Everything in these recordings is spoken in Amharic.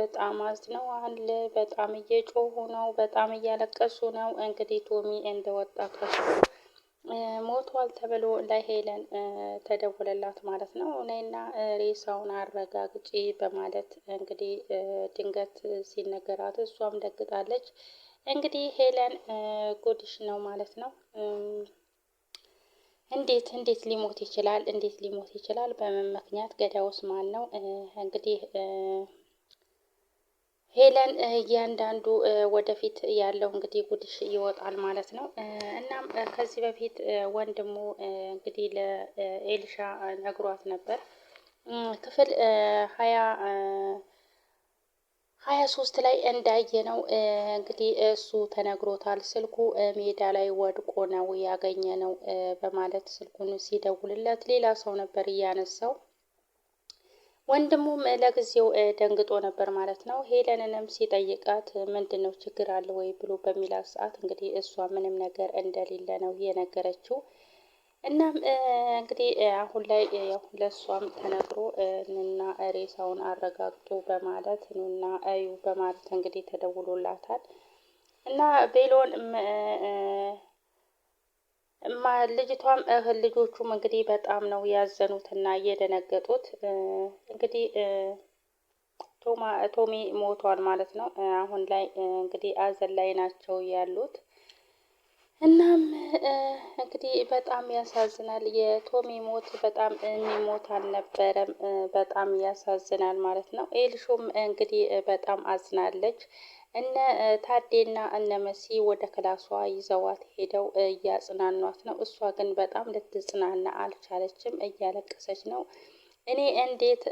በጣም አዝነዋል። በጣም እየጮሁ ነው። በጣም እያለቀሱ ነው። እንግዲህ ቶሚ እንደወጣ ሞቷል ተብሎ ለሄለን ተደወለላት ማለት ነው። እኔና ሬሳውን አረጋግጪ በማለት እንግዲህ ድንገት ሲነገራት እሷም ደግጣለች። እንግዲህ ሄለን ጉድሽ ነው ማለት ነው። እንዴት ሊሞት ይችላል? እንዴት ሊሞት ይችላል? በምን ምክንያት? ገዳዩስ ማን ነው? እንግዲህ ሄለን እያንዳንዱ ወደፊት ያለው እንግዲህ ጉድሽ ይወጣል ማለት ነው። እናም ከዚህ በፊት ወንድሙ እንግዲህ ለኤልሻ ነግሯት ነበር። ክፍል 23 ላይ እንዳየነው እንግዲህ እሱ ተነግሮታል። ስልኩ ሜዳ ላይ ወድቆ ነው ያገኘነው በማለት ስልኩን ሲደውልለት ሌላ ሰው ነበር እያነሳው። ወንድሙም ለጊዜው ደንግጦ ነበር ማለት ነው። ሄለንንም ሲጠይቃት ምንድነው ችግር አለ ወይ ብሎ በሚላት ሰዓት እንግዲህ እሷ ምንም ነገር እንደሌለ ነው የነገረችው። እናም እንግዲህ አሁን ላይ ያው ለእሷም ተነግሮ ኑና ሬሳውን አረጋግጡ በማለት ኑና እዩ በማለት እንግዲህ ተደውሎላታል። እና ቤሎን ልጅቷም ልጆቹም እንግዲህ በጣም ነው ያዘኑትና እየደነገጡት። እንግዲህ ቶሚ ሞቷል ማለት ነው። አሁን ላይ እንግዲህ አዘን ላይ ናቸው ያሉት። እናም እንግዲህ በጣም ያሳዝናል። የቶሚ ሞት በጣም የሚሞት አልነበረም። በጣም ያሳዝናል ማለት ነው። ኤልሹም እንግዲህ በጣም አዝናለች። እነ ታዴና እነ መሲ ወደ ክላሷ ይዘዋት ሄደው እያጽናኗት ነው። እሷ ግን በጣም ልትጽናና አልቻለችም። እያለቀሰች ነው። እኔ እንዴት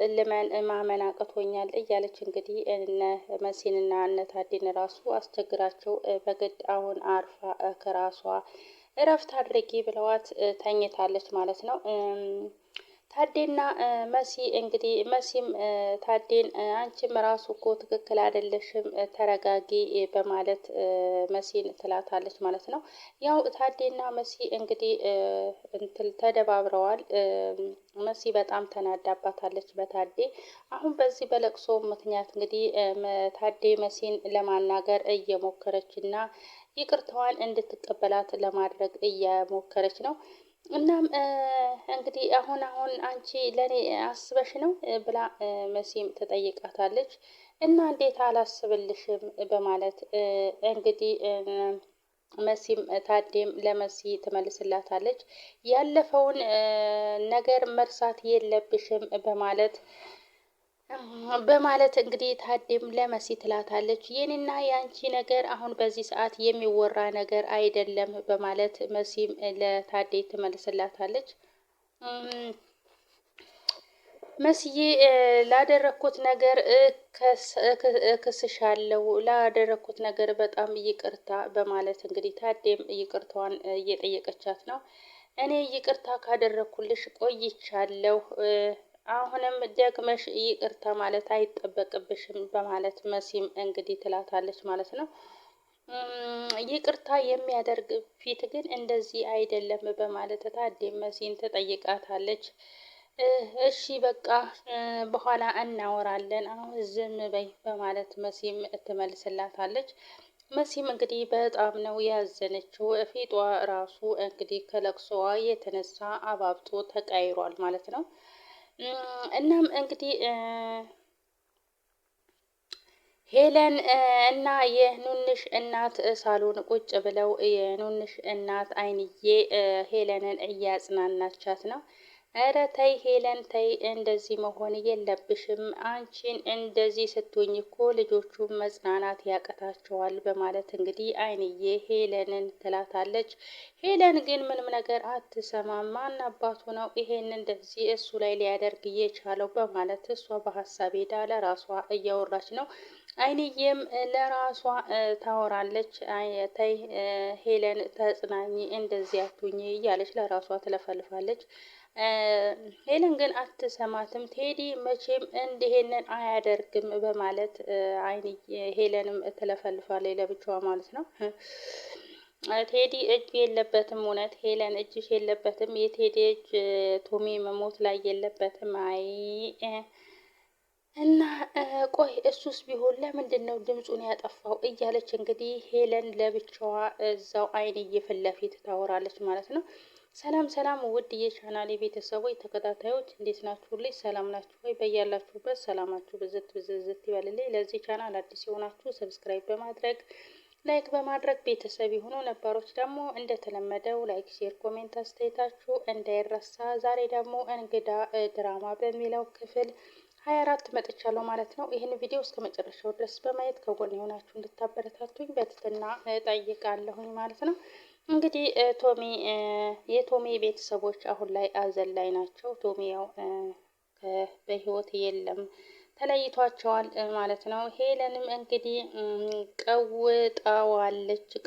ማመን አቅቶኛል እያለች እንግዲህ እነ መሲንና እነ ታዴን ራሱ አስቸግራቸው በግድ አሁን አርፋ ከራሷ እረፍት አድርጊ ብለዋት ተኝታለች ማለት ነው። ታዴና መሲ እንግዲህ መሲም ታዴን አንቺም ራሱ እኮ ትክክል አይደለሽም ተረጋጊ በማለት መሲን ትላታለች ማለት ነው። ያው ታዴና መሲ እንግዲህ ተደባብረዋል። መሲ በጣም ተናዳባታለች በታዴ። አሁን በዚህ በለቅሶ ምክንያት እንግዲህ ታዴ መሲን ለማናገር እየሞከረች እና ይቅርታዋን እንድትቀበላት ለማድረግ እየሞከረች ነው። እናም እንግዲህ አሁን አንቺ ለኔ አስበሽ ነው ብላ መሲም ትጠይቃታለች። እና እንዴት አላስብልሽም በማለት እንግዲህ መሲም ታዴም ለመሲ ትመልስላታለች። ያለፈውን ነገር መርሳት የለብሽም በማለት እንግዲህ ታዴም ለመሲ ትላታለች። የኔና የአንቺ ነገር አሁን በዚህ ሰዓት የሚወራ ነገር አይደለም በማለት መሲም ለታዴ ትመልስላታለች። መስዬ ላደረኩት ነገር እክስሻለሁ፣ ላደረኩት ነገር በጣም ይቅርታ በማለት እንግዲህ ታዴም ይቅርታዋን እየጠየቀቻት ነው። እኔ ይቅርታ ካደረኩልሽ ቆይቻለሁ፣ አሁንም ደግመሽ ይቅርታ ማለት አይጠበቅብሽም በማለት መሲም እንግዲህ ትላታለች ማለት ነው። ይቅርታ የሚያደርግ ፊት ግን እንደዚህ አይደለም በማለት ታዴም መሲን ትጠይቃታለች። እሺ በቃ በኋላ እናወራለን፣ አሁን ዝም በይ በማለት መሲም ትመልስላታለች። መሲም እንግዲህ በጣም ነው ያዘነችው። ፊቷ ራሱ እንግዲህ ከለቅሶዋ የተነሳ አባብጦ ተቀይሯል ማለት ነው። እናም እንግዲህ ሄለን እና የኑንሽ እናት ሳሎን ቁጭ ብለው የኑንሽ እናት አይንዬ ሄለንን እያጽናናቻት ነው። እረ ተይ ሄለን ተይ፣ እንደዚህ መሆን የለብሽም። አንቺን እንደዚህ ስትሆኝ እኮ ልጆቹ መጽናናት ያቅታቸዋል በማለት እንግዲህ አይንዬ ሄለንን ትላታለች። ሄለን ግን ምንም ነገር አትሰማም። ማን አባቱ ነው ይሄን እንደዚህ እሱ ላይ ሊያደርግ እየቻለው በማለት እሷ በሀሳብ ሄዳ ለራሷ እያወራች ነው። አይንዬም ለራሷ ታወራለች። ተይ ሄለን ተጽናኝ፣ እንደዚህ አትሁኝ እያለች ለራሷ ትለፈልፋለች። ሄለን ግን አትሰማትም። ቴዲ መቼም እንዲሄንን አያደርግም በማለት ሄለንም ትለፈልፋለች ለብቻዋ ማለት ነው። ቴዲ እጅ የለበትም፣ እውነት ሄለን እጅሽ የለበትም፣ የቴዲ እጅ ቶሚ መሞት ላይ የለበትም። አይ እና ቆይ እሱስ ቢሆን ለምንድን ነው ድምፁን ያጠፋው? እያለች እንግዲህ ሄለን ለብቻዋ እዛው አይንዬ ፊት ለፊት ታወራለች ማለት ነው። ሰላም ሰላም፣ ውድ የቻናሌ ቤተሰቦች ተከታታዮች እንዴት ናችሁልኝ? ሰላም ናችሁ ወይ? በያላችሁበት ሰላማችሁ ብዝት ብዝዝት ይበልልኝ። ለዚህ ቻናል አዲስ የሆናችሁ ሰብስክራይብ በማድረግ ላይክ በማድረግ ቤተሰብ የሆኑ ነባሮች ደግሞ እንደተለመደው ላይክ፣ ሼር፣ ኮሜንት አስተያየታችሁ እንዳይረሳ። ዛሬ ደግሞ እንግዳ ድራማ በሚለው ክፍል 24 መጥቻለሁ ማለት ነው። ይህን ቪዲዮ እስከ መጨረሻው ድረስ በማየት ከጎን የሆናችሁ እንድታበረታቱኝ በትህትና እጠይቃለሁኝ ማለት ነው። እንግዲህ የቶሚ ቤተሰቦች አሁን ላይ አዘን ላይ ናቸው። ቶሚ ያው በህይወት የለም፣ ተለይቷቸዋል ማለት ነው። ሄለንም እንግዲህ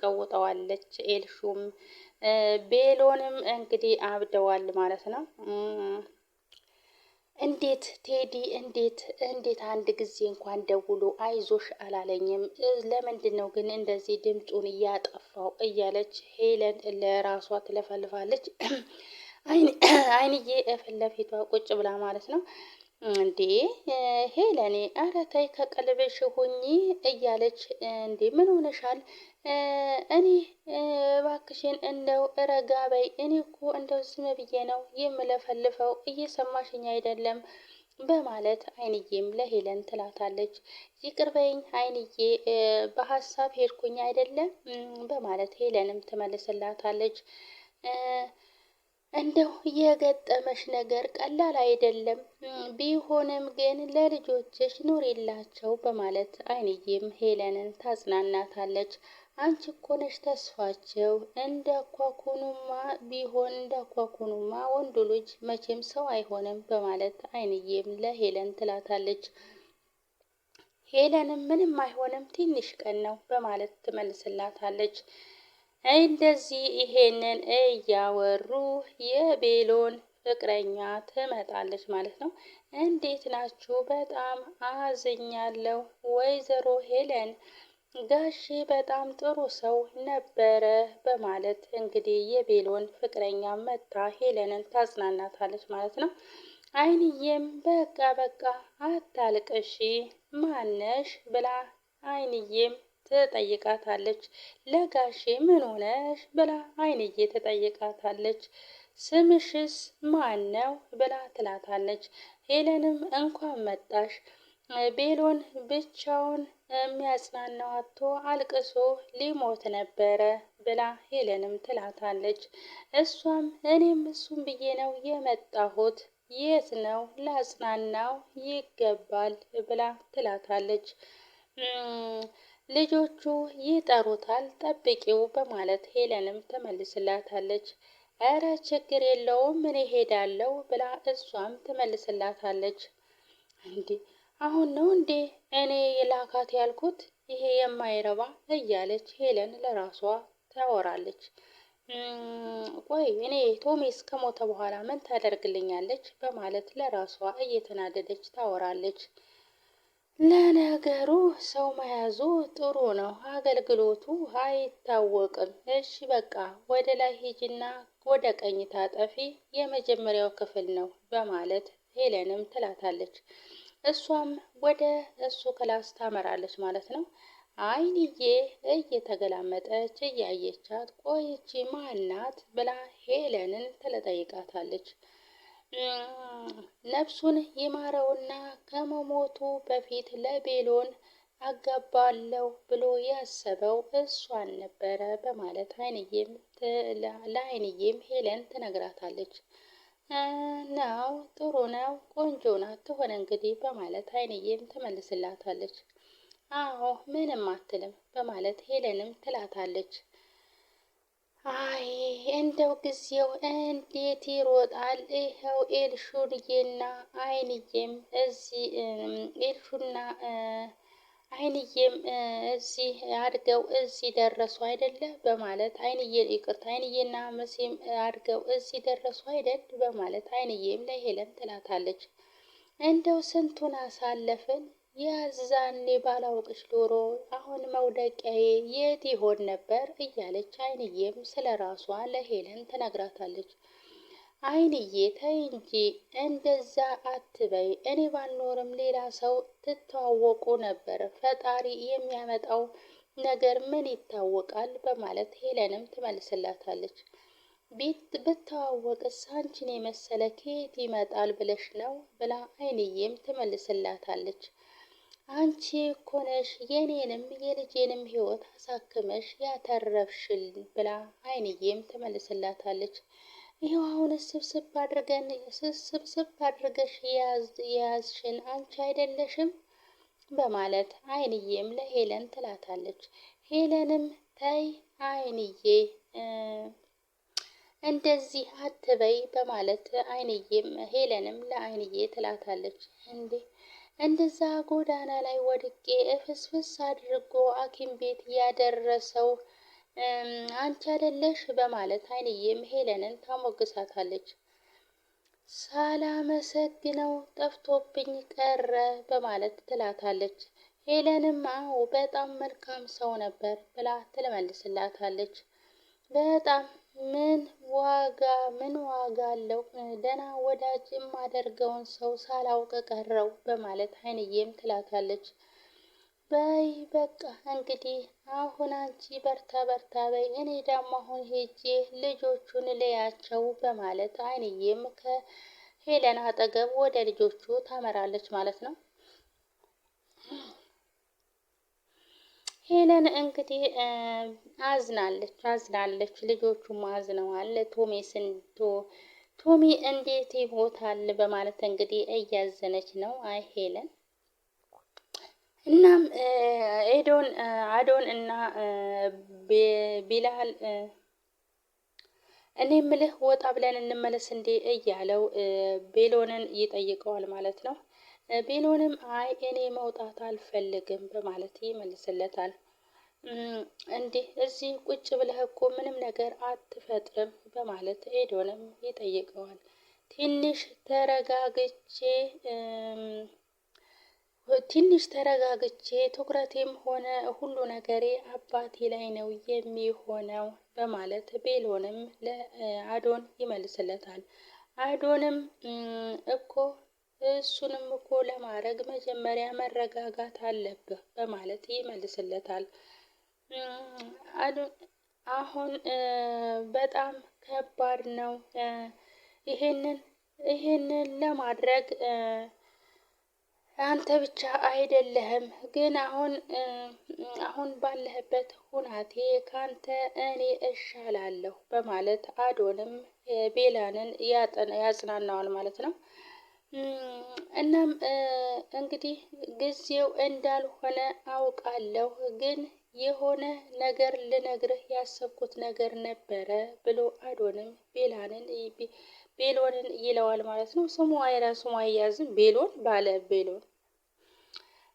ቀውጠዋለች። ኤልሹም ቤሎንም እንግዲህ አብደዋል ማለት ነው። እንዴት ቴዲ እንዴት አንድ ጊዜ እንኳን ደውሎ አይዞሽ አላለኝም? ለምንድን ነው ግን እንደዚህ ድምፁን እያጠፋው? እያለች ሄለን ለራሷ ትለፈልፋለች። አይንዬ ፊት ለፊቷ ቁጭ ብላ ማለት ነው። እንዴ ሄለኔ ኧረ ተይ ከቀልብሽ ሁኚ እያለች እንዴ ምን ሆነሻል? እኔ እባክሽን እንደው ረጋ በይ። እኔ እኮ እንደው ዝም ብዬ ነው የምለፈልፈው፣ እየሰማሽኝ አይደለም? በማለት አይንዬም ለሄለን ትላታለች። ይቅር በይኝ አይንዬ፣ በሀሳብ ሄድኩኝ አይደለም? በማለት ሄለንም ትመልስላታለች። እንደው የገጠመሽ ነገር ቀላል አይደለም፣ ቢሆንም ግን ለልጆችሽ ኑሪላቸው በማለት አይንዬም ሄለንን ታጽናናታለች። አንቺ እኮ ነሽ ተስፋቸው፣ እንዳኳኩኑማ ወንዱ ልጅ መቼም ሰው አይሆንም በማለት አይንዬም ለሄለን ትላታለች። ሄለንም ምንም አይሆንም ትንሽ ቀን ነው በማለት ትመልስላታለች። እንደዚህ ይሄንን እያወሩ የቤሎን ፍቅረኛ ትመጣለች ማለት ነው። እንዴት ናችሁ? በጣም አዝኛለሁ ወይዘሮ ሄለን፣ ጋሼ በጣም ጥሩ ሰው ነበረ በማለት እንግዲህ የቤሎን ፍቅረኛ መታ ሄለንን ታጽናናታለች ማለት ነው። አይንዬም በቃ አታልቅሺ ማነሽ ብላ አይንዬም ትጠይቃታለች። ለጋሼ ምን ሆነሽ ብላ አይንዬ ትጠይቃታለች። ስምሽስ ማን ነው ብላ ትላታለች። ሄለንም እንኳን መጣሽ፣ ቤሎን ብቻውን የሚያጽናናው አጥቶ አልቅሶ ሊሞት ነበረ ብላ ሄለንም ትላታለች። እሷም እኔም እሱም ብዬ ነው የመጣሁት፣ የት ነው ላጽናናው ይገባል ብላ ትላታለች። ልጆቹ ይጠሩታል ጠብቂው በማለት ሄለንም ትመልስላታለች። እረ ችግር የለውም ምን ሄዳለው ብላ እሷም ትመልስላታለች። እንዴ አሁን ነው እንዴ እኔ የላካት ያልኩት ይሄ የማይረባ እያለች ሄለን ለራሷ ታወራለች። ቆይ እኔ ቶሚስ ከሞተ በኋላ ምን ታደርግልኛለች በማለት ለራሷ እየተናደደች ታወራለች። ለነገሩ ሰው መያዙ ጥሩ ነው፣ አገልግሎቱ አይታወቅም። እሺ በቃ ወደ ላይ ሂጂና ወደ ቀኝ ታጠፊ፣ የመጀመሪያው ክፍል ነው በማለት ሄለንም ትላታለች። እሷም ወደ እሱ ክላስ ታመራለች ማለት ነው። አይንዬ እየተገላመጠች እያየቻት ቆይቺ ማናት ብላ ሄለንን ትጠይቃታለች። ነፍሱን ይማረውና ከመሞቱ በፊት ለቤሎን አጋባለው ብሎ ያሰበው እሷን ነበረ በማለት ለአይንዬም ሄለን ትነግራታለች። ነው ጥሩ ነው ቆንጆ ናት ትሆነ እንግዲህ በማለት አይንዬም ትመልስላታለች። አዎ ምንም አትልም በማለት ሄለንም ትላታለች። አይ እንደው ጊዜው እንዴት ይሮጣል! ይኸው ኤልሹና አይንዬም እዚህ አድገው እዚህ ደረሱ አይደለ በማለት አይንዬና መሲም አድገው እዚህ ደረሱ አይደል በማለት አይንዬም ለሄለን ትላታለች። እንደው ስንቱን አሳለፍን ያዛኔ ባላውቅሽ ዶሮ አሁን መውደቂያዬ የት ይሆን ነበር እያለች አይንዬም ስለ ራሷ ለሄለን ትነግራታለች። አይንዬ ተይ እንጂ እንደዛ አትበይ። እኔ ባልኖርም ሌላ ሰው ትተዋወቁ ነበር። ፈጣሪ የሚያመጣው ነገር ምን ይታወቃል? በማለት ሄለንም ትመልስላታለች። ብተዋወቅስ አንቺን የመሰለ ከየት ይመጣል ብለሽ ነው? ብላ አይንዬም ትመልስላታለች። አንቺ እኮ ነሽ የኔንም የልጄንም ሕይወት አሳክመሽ ያተረፍሽል ብላ አይንዬም ትመልስላታለች። ይኸው አሁን ስብስብ አድርገሽ የያዝሽን አንቺ አይደለሽም? በማለት አይንዬም ለሄለን ትላታለች። ሄለንም ተይ አይንዬ እንደዚህ አትበይ በማለት አይንዬም ሄለንም ለአይንዬ ትላታለች። እንደዛ ጎዳና ላይ ወድቄ እፍስፍስ አድርጎ ሐኪም ቤት ያደረሰው አንቺ አይደለሽ? በማለት አይንዬም ሄለንን ታሞግሳታለች። ሳላመሰግነው ጠፍቶብኝ ቀረ በማለት ትላታለች። ሄለንም አዎ በጣም መልካም ሰው ነበር ብላ ትመልስላታለች። በጣም ምን ዋጋ አለው ደህና ወዳጅ የማደርገውን ሰው ሳላውቅ ቀረው በማለት አይንዬም ትላታለች። በይ በቃ እንግዲህ አሁን አንቺ በርታ በይ፣ እኔ ደግሞ አሁን ሄጄ ልጆቹን ልያቸው በማለት አይንዬም ከሄለን አጠገብ ወደ ልጆቹ ታመራለች ማለት ነው። ሄለን እንግዲህ አዝናለች። ልጆቹም አዝነዋል። ቶሚ እንዴት ይሞታል በማለት እንግዲህ እያዘነች ነው። አይ ሄለን እናም አዶን እና ቢላል እኔ ምልህ ወጣ ብለን እንመለስ እንዴ እያለው ቤሎንን ይጠይቀዋል ማለት ነው። ቤሎንም አይ እኔ መውጣት አልፈልግም በማለት ይመልስለታል። እንዴ እዚህ ቁጭ ብለህ እኮ ምንም ነገር አትፈጥርም በማለት ኤዶንም ይጠይቀዋል። ትንሽ ተረጋግቼ ትኩረቴም ሆነ ሁሉ ነገሬ አባቴ ላይ ነው የሚሆነው በማለት ቤሎንም ለአዶን ይመልስለታል። አዶንም እሱንም እኮ ለማድረግ መጀመሪያ መረጋጋት አለብህ በማለት ይመልስለታል። አሁን በጣም ከባድ ነው። ይሄንን ለማድረግ አንተ ብቻ አይደለህም፣ ግን አሁን ባለህበት ሁናቴ ካንተ እኔ እሻላለሁ በማለት አዶንም ቤላንን ያጽናናዋል ማለት ነው። እናም እንግዲህ ጊዜው እንዳልሆነ አውቃለሁ፣ ግን የሆነ ነገር ልነግርህ ያሰብኩት ነገር ነበረ ብሎ አዶንም ቤሎንን ይለዋል ማለት ነው። ስሙ አያዝም ቤሎን ባለ ቤሎን።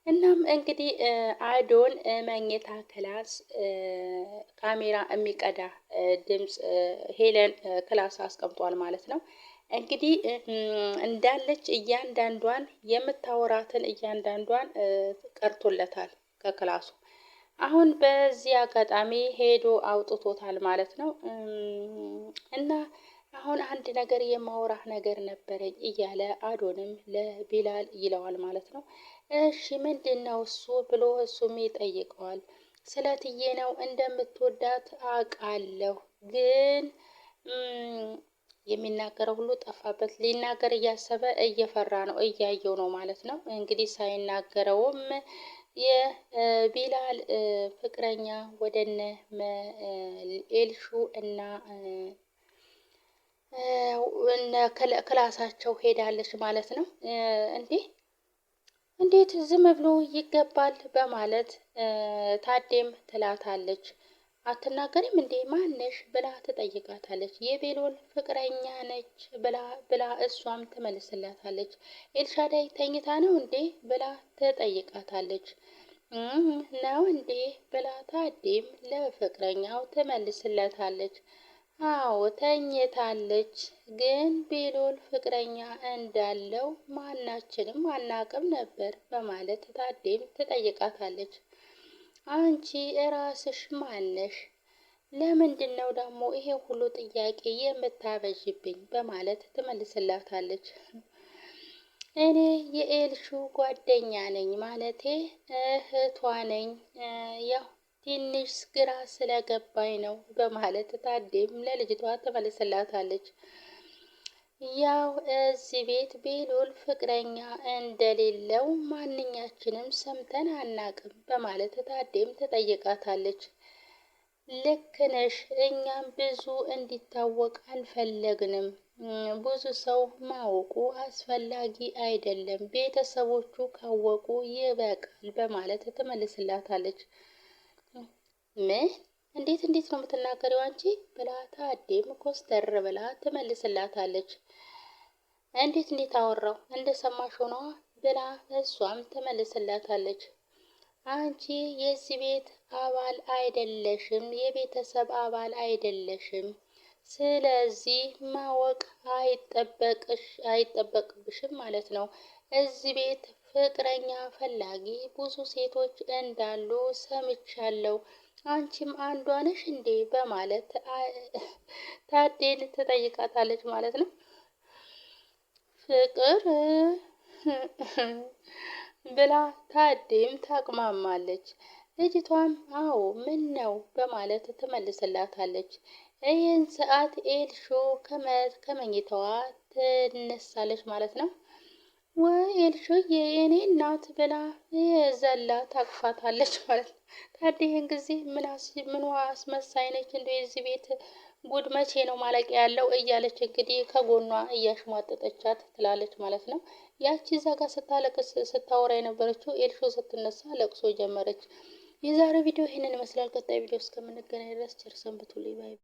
እናም እንግዲህ አዶን መኝታ ክላስ ካሜራ የሚቀዳ ድምፅ ሄለን ክላስ አስቀምጧል ማለት ነው። እንግዲህ እንዳለች እያንዳንዷን የምታወራትን እያንዳንዷን ቀርቶለታል ከክላሱ። አሁን በዚህ አጋጣሚ ሄዶ አውጥቶታል ማለት ነው። እና አሁን አንድ ነገር የማወራህ ነገር ነበረኝ እያለ አዶንም ለቢላል ይለዋል ማለት ነው። እሺ ምንድን ነው እሱ ብሎ እሱም ይጠይቀዋል። ስለትዬ ነው እንደምትወዳት አውቃለሁ፣ ግን የሚናገረው ሁሉ ጠፋበት። ሊናገር እያሰበ እየፈራ ነው፣ እያየው ነው ማለት ነው። እንግዲህ ሳይናገረውም የቢላል ፍቅረኛ ወደነ ኤልሹ እና ክላሳቸው ሄዳለች ማለት ነው። እንዴት ዝም ብሎ ይገባል በማለት ታዴም ትላታለች። አትናገሪም እንዴ ማነሽ ብላ ትጠይቃታለች። የቤሎል ፍቅረኛ ነች ብላ እሷም ትመልስላታለች። ኤልሻዳይ ተኝታ ነው እንዴ ብላ ትጠይቃታለች። ነው እንዴ ብላ ታዴም ለፍቅረኛው ትመልስለታለች። አዎ ተኝታለች፣ ግን ቤሎል ፍቅረኛ እንዳለው ማናችንም አናቅም ነበር በማለት ታዴም ትጠይቃታለች። አንቺ እራስሽ ማነሽ? ለምንድን ነው ደግሞ ይሄ ሁሉ ጥያቄ የምታበዥብኝ? በማለት ትመልስላታለች። እኔ የኤልሹ ጓደኛ ነኝ፣ ማለቴ እህቷ ነኝ። ያው ትንሽ ግራ ስለገባኝ ነው በማለት ታዴም ለልጅቷ ትመልስላታለች። ያው እዚህ ቤት ቤሉል ፍቅረኛ እንደሌለው ማንኛችንም ሰምተን አናቅም በማለት ታዴም ትጠይቃታለች። ልክ ነሽ፣ እኛም ብዙ እንዲታወቅ አልፈለግንም። ብዙ ሰው ማወቁ አስፈላጊ አይደለም፣ ቤተሰቦቹ ካወቁ ይበቃል በማለት ትመልስላታለች። ምን? እንዴት ነው የምትናገሪው አንቺ? ብላ ታዴም ኮስተር ብላ ትመልስላታለች። እንዴት አወራው? እንደሰማሽው ነዋ ብላ እሷም ትመልስላታለች። አንቺ የዚህ ቤት አባል አይደለሽም፣ የቤተሰብ አባል አይደለሽም። ስለዚህ ማወቅ አይጠበቅብሽም ማለት ነው። እዚህ ቤት ፍቅረኛ ፈላጊ ብዙ ሴቶች እንዳሉ ሰምቻለሁ። አንቺም አንዷ ነሽ እንዴ? በማለት ታዴን ትጠይቃታለች ማለት ነው። ፍቅር ብላ ታዴም ታቅማማለች። ልጅቷም አዎ ምን ነው በማለት ትመልስላታለች። ይህን ሰዓት ኤልሹ ከመኝታዋ ትነሳለች ማለት ነው። ወይ ኤልሹዬ የኔ እናት ብላ የዘላ ታቅፋታለች ማለት ነው። ታዲያ ይህን ጊዜ ምኗ አስመሳይ ነች እንደ የዚህ ቤት ጉድ መቼ ነው ማለቂያ ያለው እያለች እንግዲህ ከጎኗ እያሽሟጠጠቻት ትላለች ማለት ነው። ያቺ እዛ ጋር ስታለቅስ ስታወራ የነበረችው ኤልሹ ስትነሳ ለቅሶ ጀመረች። የዛሬው ቪዲዮ ይህንን ይመስላል። ቀጣይ ቪዲዮ እስከምንገናኝ ድረስ ቸር ሰንብቱልኝ። ባይ